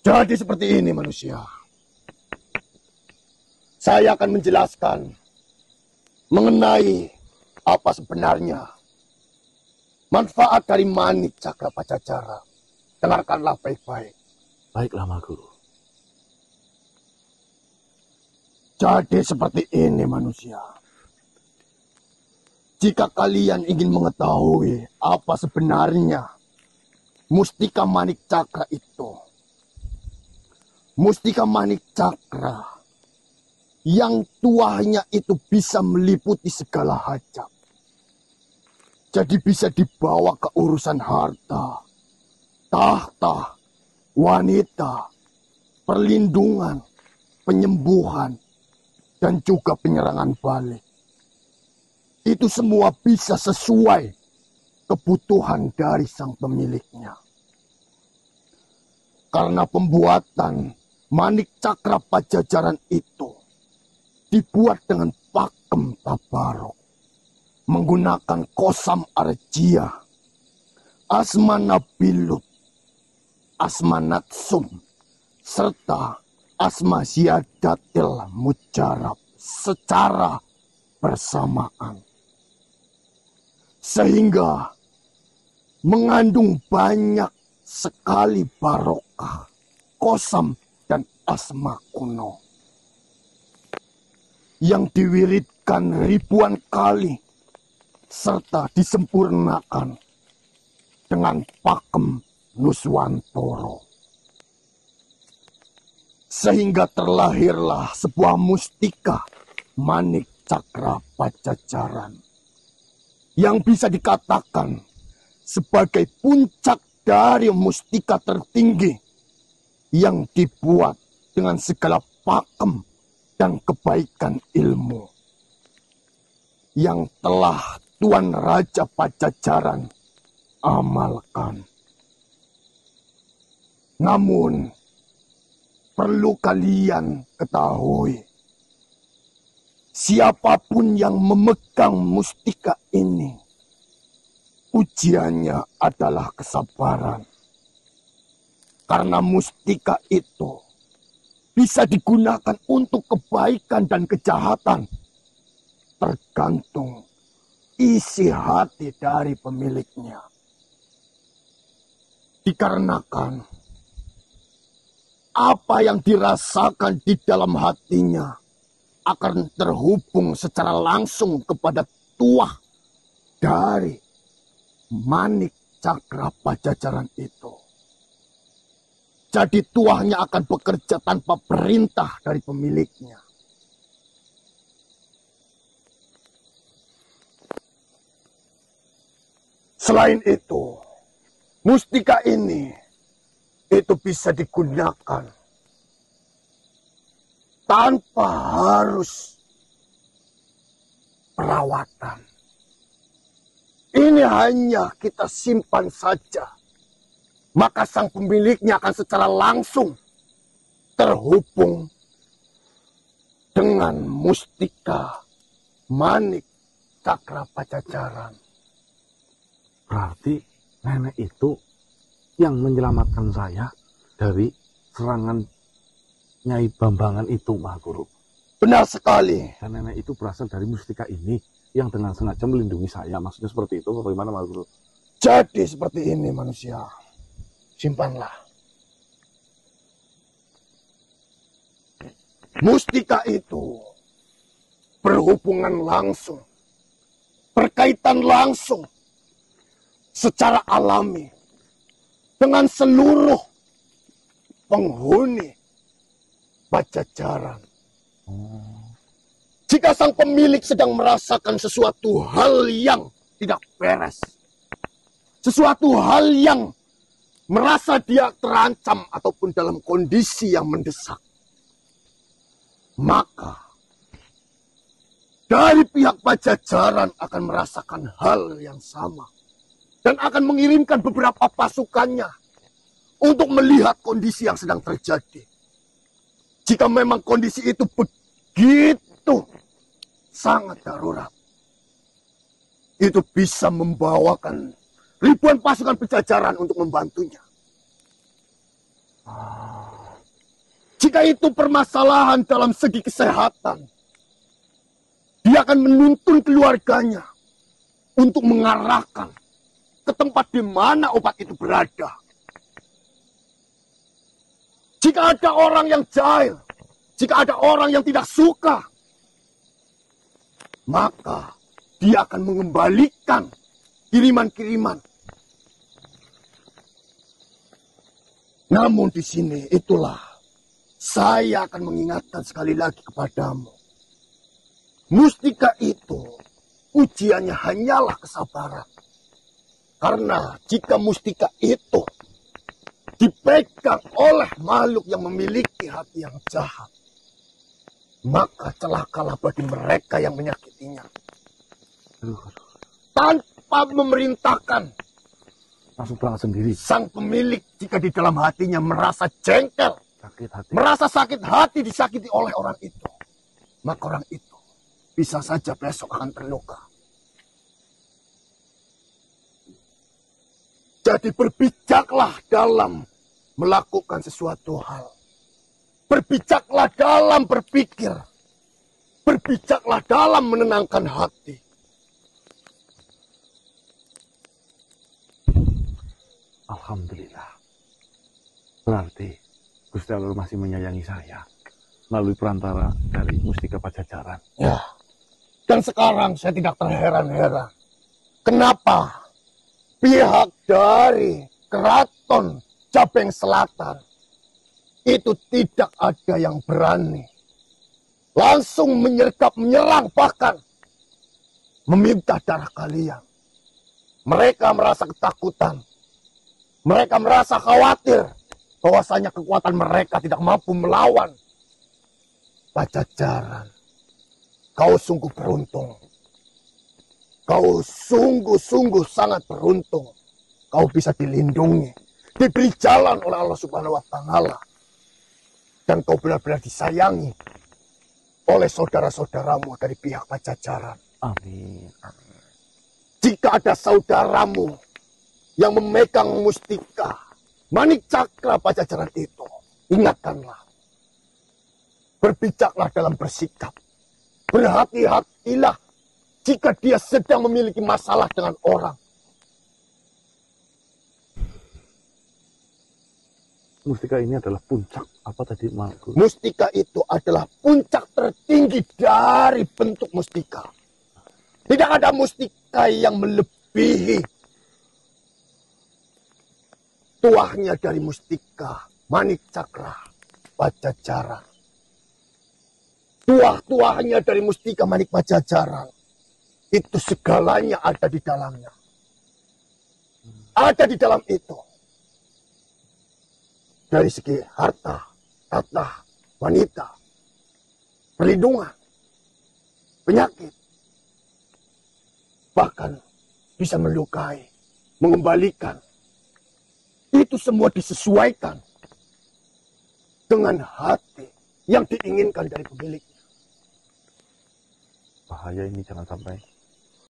Jadi seperti ini manusia. Saya akan menjelaskan mengenai apa sebenarnya manfaat dari manik cakra pajajaran. Dengarkanlah baik-baik. Baiklah, Mahaguru. Jadi seperti ini manusia. Jika kalian ingin mengetahui apa sebenarnya mustika manik cakra itu. Mustika manik cakra yang tuahnya itu bisa meliputi segala hajat. Jadi bisa dibawa ke urusan harta, tahta, wanita, perlindungan, penyembuhan, dan juga penyerangan balik. Itu semua bisa sesuai kebutuhan dari sang pemiliknya. Karena pembuatan manik cakra pajajaran itu dibuat dengan pakem tabarok, menggunakan kosam arjia, asma nabilut, asma natsum, serta asma ziyadatil mujarab secara bersamaan. Sehingga mengandung banyak sekali barokah, kosam, dan asma kuno yang diwiridkan ribuan kali serta disempurnakan dengan pakem Nuswantoro. Sehingga terlahirlah sebuah mustika manik cakra pajajaran yang bisa dikatakan sebagai puncak dari mustika tertinggi yang dibuat dengan segala pakem dan kebaikan ilmu yang telah Tuan Raja Pajajaran amalkan. Namun, perlu kalian ketahui, siapapun yang memegang mustika ini, ujiannya adalah kesabaran. Karena mustika itu bisa digunakan untuk kebaikan dan kejahatan, tergantung isi hati dari pemiliknya. Dikarenakan apa yang dirasakan di dalam hatinya akan terhubung secara langsung kepada tuah dari manik cakra pajajaran itu. Jadi tuahnya akan bekerja tanpa perintah dari pemiliknya. Selain itu, mustika ini itu bisa digunakan tanpa harus perawatan. Ini hanya kita simpan saja. Maka sang pemiliknya akan secara langsung terhubung dengan mustika manik cakra pajajaran. Berarti nenek itu yang menyelamatkan saya dari serangan Nyai Bambangan itu, Mahaguru. Benar sekali. Dan nenek itu berasal dari mustika ini yang dengan sengaja melindungi saya. Maksudnya seperti itu, bagaimana, Mahaguru? Jadi seperti ini manusia. Simpanlah. Mustika itu berhubungan langsung, berkaitan langsung, secara alami dengan seluruh penghuni Pajajaran. Jika sang pemilik sedang merasakan sesuatu hal yang tidak beres, sesuatu hal yang merasa dia terancam ataupun dalam kondisi yang mendesak, maka dari pihak Pajajaran akan merasakan hal yang sama dan akan mengirimkan beberapa pasukannya untuk melihat kondisi yang sedang terjadi. Jika memang kondisi itu begitu sangat darurat, itu bisa membawakan ribuan pasukan Pajajaran untuk membantunya. Jika itu permasalahan dalam segi kesehatan, dia akan menuntun keluarganya untuk mengarahkan ke tempat di mana obat itu berada. Jika ada orang yang jahil, jika ada orang yang tidak suka, maka dia akan mengembalikan kiriman-kiriman. Namun di sini itulah saya akan mengingatkan sekali lagi kepadamu. Mustika itu ujiannya hanyalah kesabaran. Karena jika mustika itu dipegang oleh makhluk yang memiliki hati yang jahat, maka celakalah bagi mereka yang menyakitinya. Tanpa memerintahkan, langsung berangkat sendiri. Sang pemilik jika di dalam hatinya merasa jengkel, Sakit hati. merasa sakit hati disakiti oleh orang itu, maka orang itu bisa saja besok akan terluka. Jadi berbijaklah dalam melakukan sesuatu hal. Berbijaklah dalam berpikir. Berbijaklah dalam menenangkan hati. Alhamdulillah. Berarti Gusti Allah masih menyayangi saya melalui perantara dari Mustika Pajajaran. Ya. Dan sekarang saya tidak terheran-heran. Kenapa pihak dari Keraton Jabeng Selatan itu tidak ada yang berani langsung menyerang, bahkan meminta darah kalian. Mereka merasa ketakutan. Mereka merasa khawatir bahwasanya kekuatan mereka tidak mampu melawan Pajajaran. Kau sungguh beruntung. Kau sungguh-sungguh sangat beruntung. Kau bisa dilindungi, diberi jalan oleh Allah Subhanahu wa Ta'ala. Dan kau benar-benar disayangi oleh saudara-saudaramu dari pihak Pajajaran. Amin. Amin. Jika ada saudaramu yang memegang mustika manik cakra Pajajaran itu, ingatkanlah. Berbijaklah dalam bersikap. Berhati-hatilah jika dia sedang memiliki masalah dengan orang. Mustika ini adalah puncak apa tadi, Markus? Mustika itu adalah puncak tertinggi dari bentuk mustika. Tidak ada mustika yang melebihi tuahnya dari mustika manik cakra Pajajaran. Tuah-tuahnya dari mustika manik Pajajaran itu segalanya ada di dalamnya. Ada di dalam itu. Dari segi harta, tahta, wanita, perlindungan, penyakit, bahkan bisa melukai, mengembalikan. Itu semua disesuaikan dengan hati yang diinginkan dari pemiliknya. Bahaya ini, jangan sampai